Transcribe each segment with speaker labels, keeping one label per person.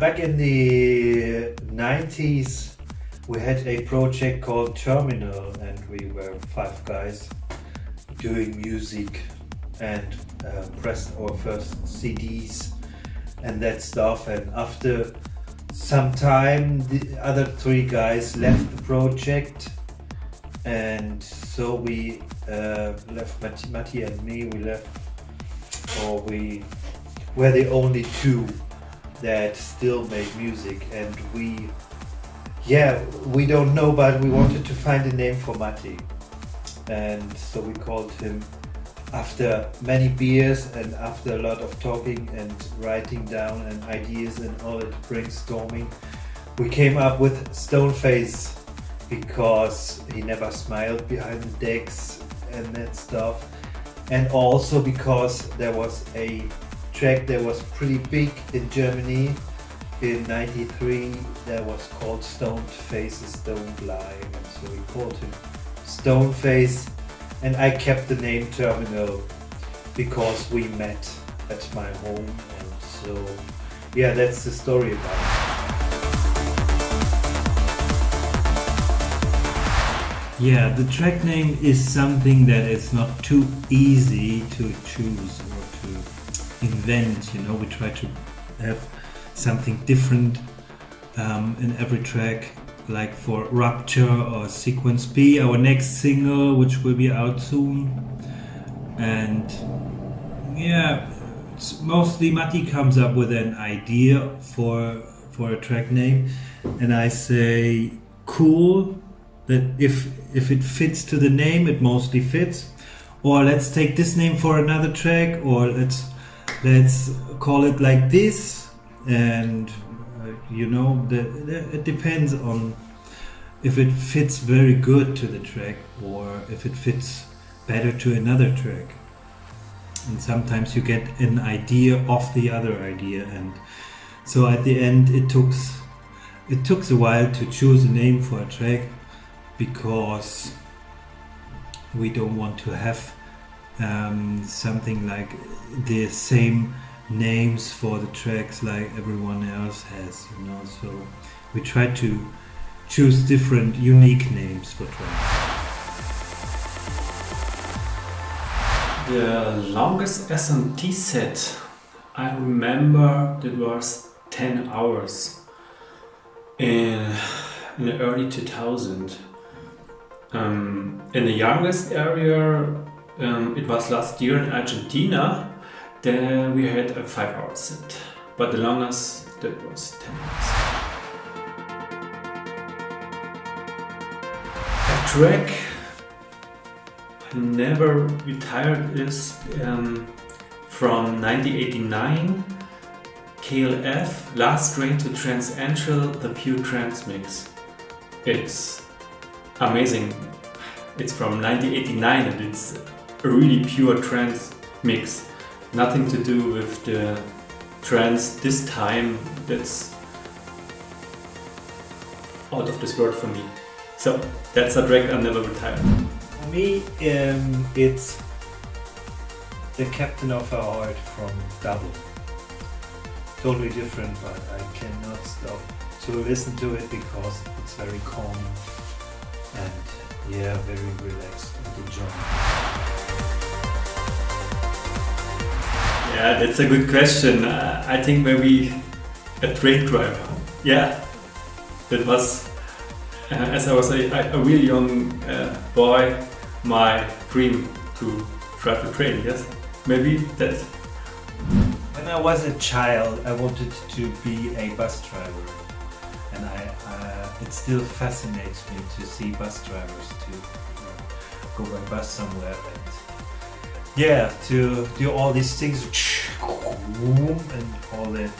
Speaker 1: back in the 90s, we had a project called Terminal, and we were 5 guys doing music and pressed our first CDs and that stuff. And after some time, the other 3 guys left the project, and so we left. Matti and me, we left, or we were the only 2 that still made music. And we don't know, but we wanted to find a name for Matti, and so we called him, after many beers and after a lot of talking and writing down and ideas and all that brainstorming, we came up with Stoneface, because he never smiled behind the decks and that stuff, and also because there was a track that was pretty big in Germany in '93 that was called Stoneface's Don't Lie, and so we called him Stoneface. And I kept the name Terminal because we met at my home, and so yeah, that's the story about it. Yeah, the track name is something that is not too easy to choose or to invent. You know, we try to have something different in every track. Like for Rupture or Sequence B, our next single, which will be out soon. And yeah, mostly Matti comes up with an idea for a track name, and I say cool, that if it fits to the name, it mostly fits. Or let's take this name for another track, or let's call it like this. And you know, it depends on if it fits very good to the track, or if it fits better to another track. And sometimes you get an idea of the other idea, and so at the end it took a while to choose a name for a track, because we don't want to have something like the same names for the tracks like everyone else has, you know. So we try to choose different unique names for tracks.
Speaker 2: The longest SMT set I remember, that was 10 hours in the early 2000. In the youngest area, it was last year in Argentina. Then we had a 5-hour set, but the longest, that was 10 hours. A track I never retired is from 1989, KLF, Last Train to Transcendental, the Pure Trance Mix. It's amazing. It's from 1989 and it's a really pure trance mix. Nothing to do with the trance this time. That's out of this world for me. So that's a track I never retired.
Speaker 1: For me, it's The Captain of Our Heart from Double. Totally different, but I cannot stop to listen to it because it's very calm and very relaxed and enjoying.
Speaker 2: Yeah, that's a good question. I think maybe a train driver. Yeah, that was, as I was a really young boy, my dream to drive a train. Yes, maybe that.
Speaker 1: When I was a child, I wanted to be a bus driver, and it still fascinates me to see bus drivers to go by bus somewhere and to do all these things and all that.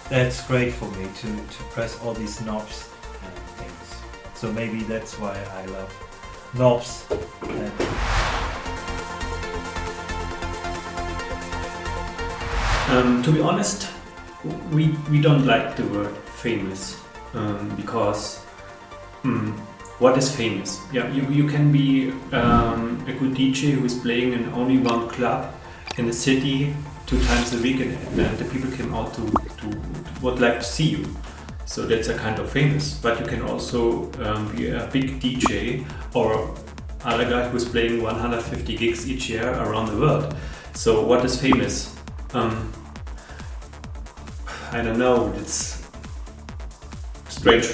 Speaker 1: That's great for me to press all these knobs and things. So maybe that's why I love knobs.
Speaker 2: To be honest, we don't like the word famous because what is famous? Yeah, you can be a good DJ who is playing in only one club in the city 2 times a week, and the people came out to would like to see you. So that's a kind of famous. But you can also be a big DJ or other guy who's playing 150 gigs each year around the world. So what is famous? I don't know. It's strange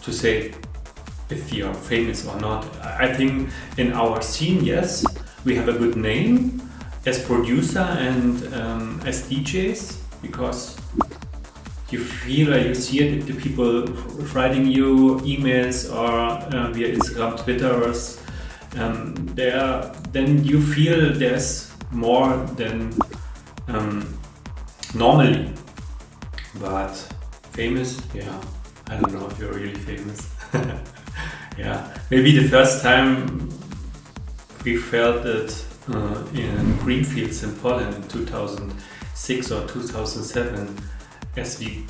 Speaker 2: to say if you are famous or not. I think in our scene, yes, we have a good name as producer and as DJs, because you feel or you see it, the people writing you emails or via Instagram, Twitters, then you feel there's more than normally. But famous, yeah, I don't know if you're really famous. Yeah, maybe the first time we felt it in Greenfields in Poland in 2006 or 2007, as we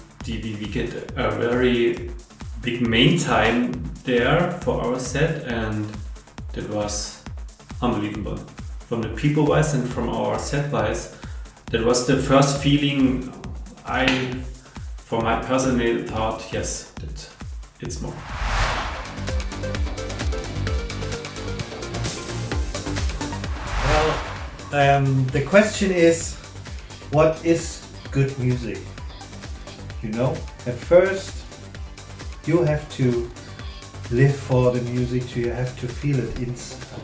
Speaker 2: get a very big main time there for our set, and that was unbelievable. From the people wise and from our set wise, that was the first feeling for my personal thought, yes, that it's more.
Speaker 1: Well, the question is, what is good music? You know, at first you have to live for the music, you have to feel it inside.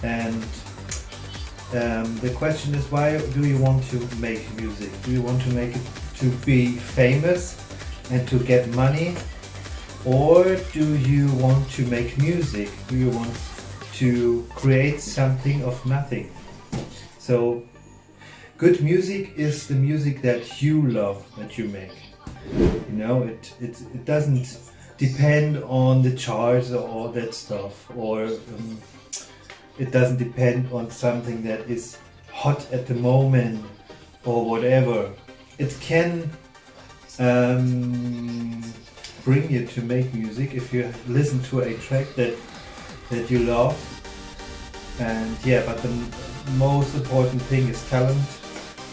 Speaker 1: And the question is, why do you want to make music? Do you want to make it to be famous and to get money? Or do you want to make music? Do you want to create something of nothing? So good music is the music that you love, that you make. You know, it doesn't depend on the charts or all that stuff, or it doesn't depend on something that is hot at the moment or whatever. It can bring you to make music if you listen to a track that you love. And yeah, but the most important thing is talent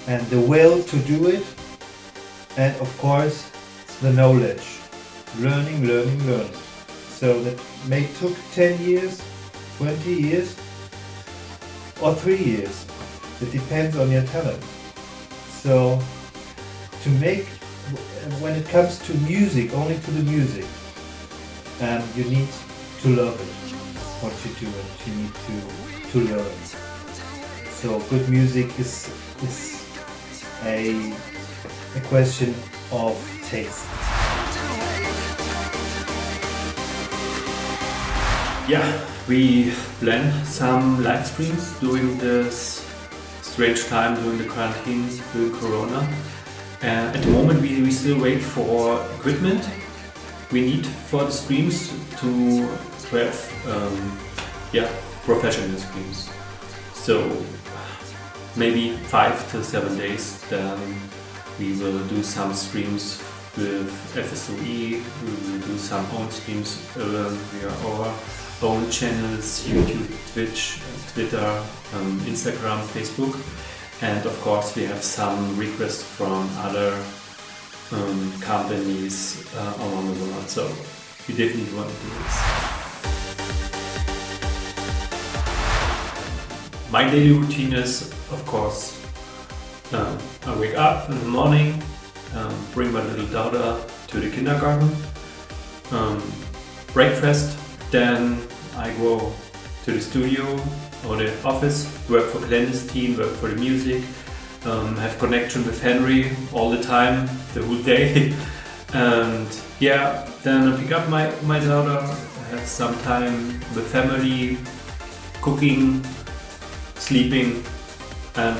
Speaker 1: and the will to do it, and of course the knowledge. Learning. So that may took 10 years, 20 years or 3 years. It depends on your talent. So to make, when it comes to music, only to the music, you need to love it, what you do, and you need to learn. So good music is a question of taste.
Speaker 2: Yeah, we plan some live streams during this strange time, during the quarantine, during Corona. At the moment we still wait for equipment we need for the streams to have professional streams. So maybe 5 to 7 days, then we will do some streams with FSOE, we will do some own streams via our own channels, YouTube, Twitch, Twitter, Instagram, Facebook, and of course we have some requests from other companies around the world, so we definitely want to do this. My daily routine is, of course, I wake up in the morning, bring my little daughter to the kindergarten, breakfast, then I go to the studio or the office, work for clandestine, work for the music, have connection with Henry all the time, the whole day, and yeah, then I pick up my daughter, have some time with family, cooking, sleeping, and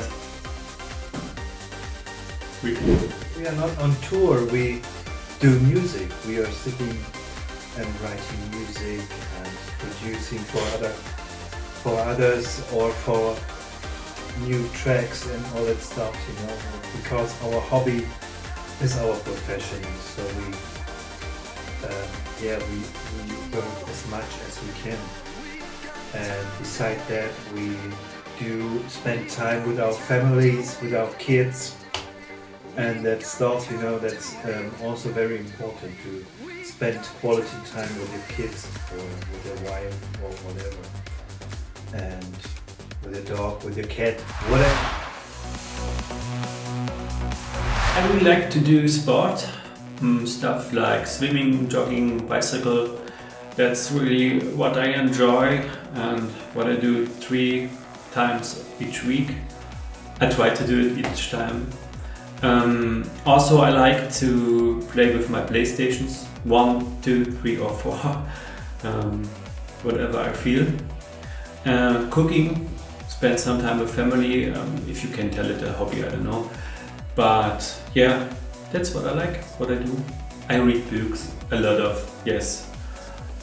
Speaker 1: we are not on tour, we do music. We are sitting and writing music and producing for others or for new tracks and all that stuff, you know, because our hobby is our profession. So we work as much as we can, and beside that we to spend time with our families, with our kids, and that stuff, that's also very important to spend quality time with your kids or with your wife or whatever, and with your dog, with your cat, whatever.
Speaker 2: I really like to do sport, stuff like swimming, jogging, bicycle. That's really what I enjoy and what I do 3 times each week. I try to do it each time. Also, I like to play with my PlayStations, 1, 2, 3 or 4, whatever I feel. Cooking, spend some time with family, if you can tell it a hobby, I don't know. But yeah, that's what I like, what I do. I read books, a lot of, yes,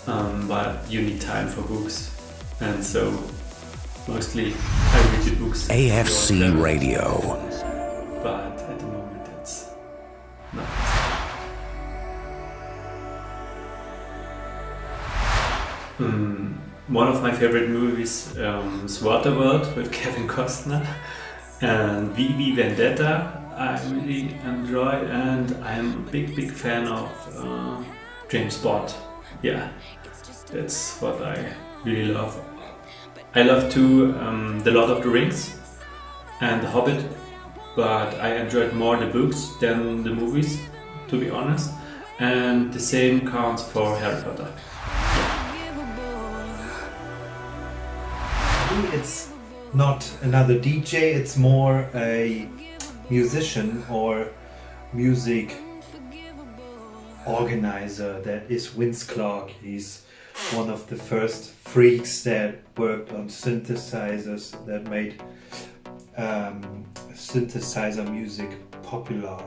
Speaker 2: but you need time for books, and so mostly I read the books.
Speaker 3: AFC Radio.
Speaker 2: But at the moment that's not. One of my favorite movies is Waterworld with Kevin Costner, and V Vendetta I really enjoy, and I'm a big fan of James Bond. Yeah, that's what I really love. I love too The Lord of the Rings and The Hobbit, but I enjoyed more the books than the movies, to be honest. And the same counts for Harry Potter.
Speaker 1: It's not another DJ, it's more a musician or music organizer. That is Vince Clarke. He's one of the first freaks that worked on synthesizers, that made synthesizer music popular,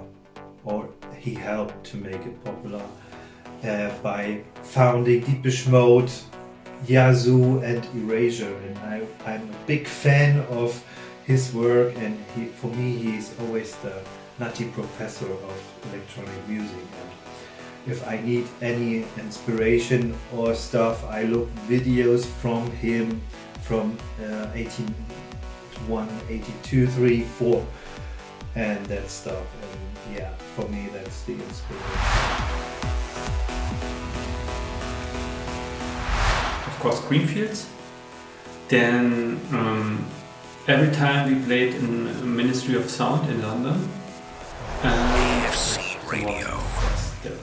Speaker 1: or he helped to make it popular by founding Depeche Mode, Yazoo and Erasure, and I'm a big fan of his work, and for me he's always the nutty professor of electronic music. And if I need any inspiration or stuff, I look videos from him from 81, 82, 3, 4 and that stuff, and yeah, for me that's the inspiration.
Speaker 2: Of course, Greenfields. Then every time we played in Ministry of Sound in London.
Speaker 3: AFC Radio.
Speaker 2: That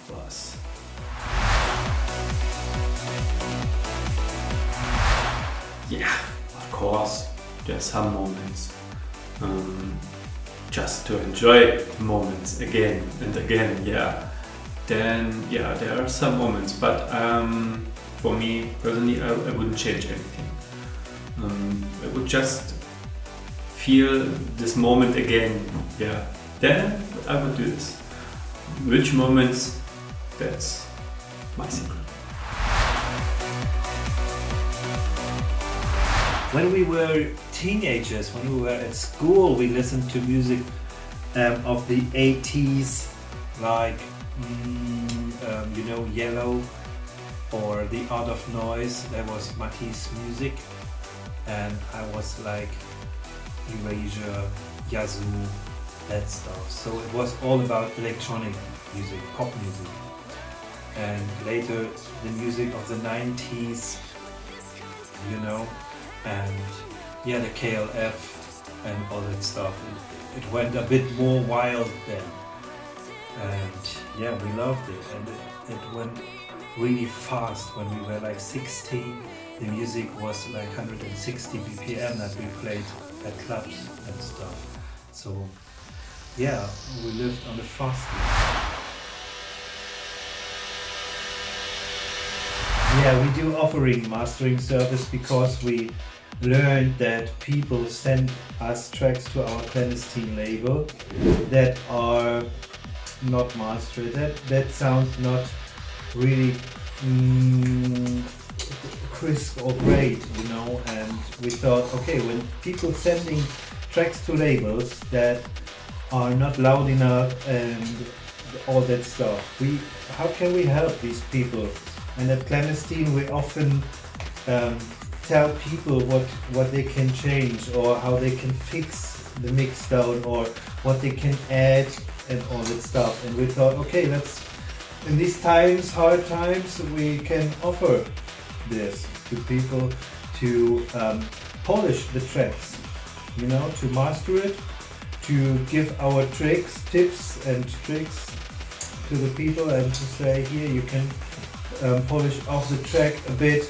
Speaker 2: was. Yeah, of course, there are some moments just to enjoy moments again and again. Yeah, then yeah, there are some moments, but for me personally, I wouldn't change anything. I would just feel this moment again. Yeah, then I would do this. Which moments? That's my secret.
Speaker 1: When we were teenagers, when we were at school, we listened to music of the 80s, like Yellow or The Art of Noise. That was Matisse music, and I was like Erasure, Yazoo, that stuff. So it was all about electronic music, pop music, and later the music of the 90s, and yeah, the KLF and all that stuff. It went a bit more wild then, and yeah, we loved it, and it went really fast. When we were like 16, the music was like 160 BPM that we played at clubs and stuff. So yeah, we lived on the fast lane. Yeah, we do offering mastering service because we learned that people send us tracks to our clandestine label that are not mastered, that sound not really crisp or great, and we thought, okay, when people sending tracks to labels that are not loud enough and all that stuff, how can we help these people? And at clandestine we often tell people what they can change or how they can fix the mixdown or what they can add and all that stuff. And we thought, okay, let's, in these times, hard times, we can offer this to people to polish the tracks, you know, to master it, to give our tips and tricks to the people and to say, here you can polish off the track a bit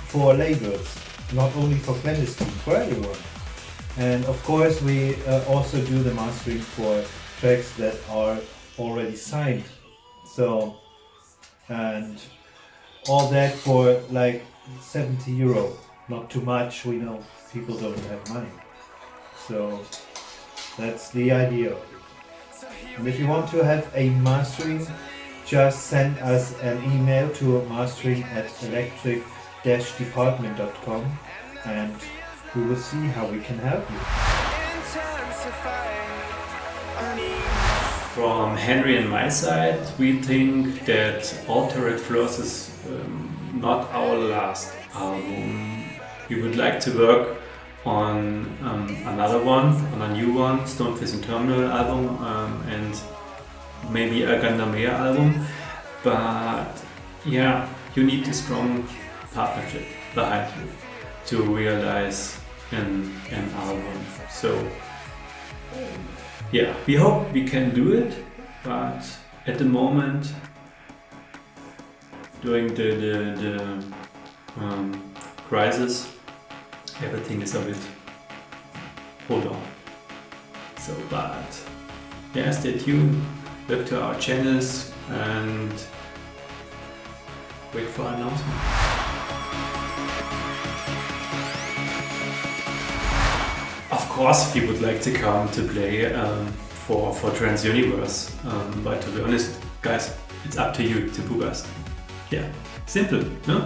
Speaker 1: for labels, not only for clandestine, for everyone. And of course we also do the mastering for tracks that are already signed. So, and all that for like 70 euro, not too much, we know people don't have money. So that's the idea. And if you want to have a mastering, just send us an email to mastering@electric-department.com and we will see how we can help you.
Speaker 2: From Henry and my side, we think that Altered Floors is not our last album. We would like to work on another one, on a new one, Stoneface and Terminal album, and maybe a Gandamea album. But yeah, you need a strong partnership behind you to realize an album. So yeah, we hope we can do it, but at the moment, during the crisis, everything is a bit hold on. So, but yeah, stay tuned, look to our channels and wait for announcement. Of course, we would like to come to play for Trans Universe, but to be honest, guys, it's up to you to book us. Yeah, simple, no?